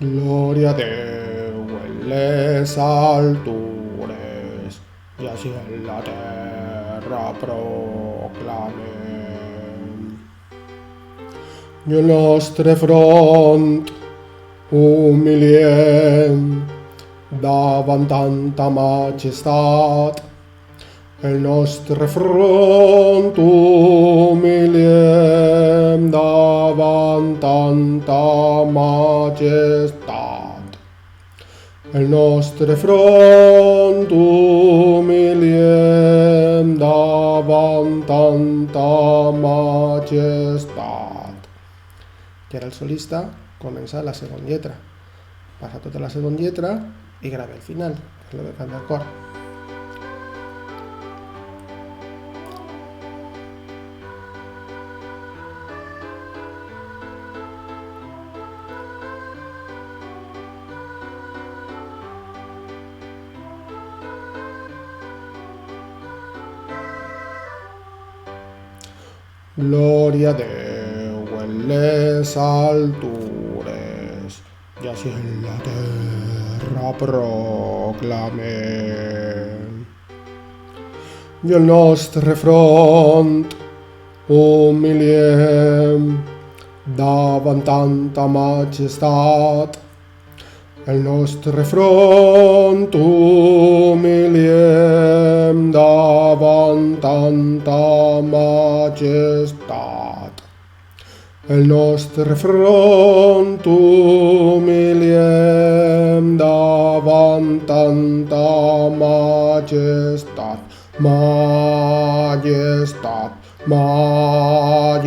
Gloria a Déu en les altures i així en la terra proclamem. I el nostre front humiliem davant tanta majestat. El nostre front humiliem davant tanta majestat. El nostre front humiliem davant tanta majestat. I ara el solista comença la segona lletra. Passa tota la segona lletra i grava el final, que és el que canta el cor. Gloria a Déu en les altures i així en la terra proclamem. I el nostre front humiliem davant tanta majestat. El nostre front humiliem davant tanta majestat. El nostre front humiliem davant tanta majestat. Majestat, majestat.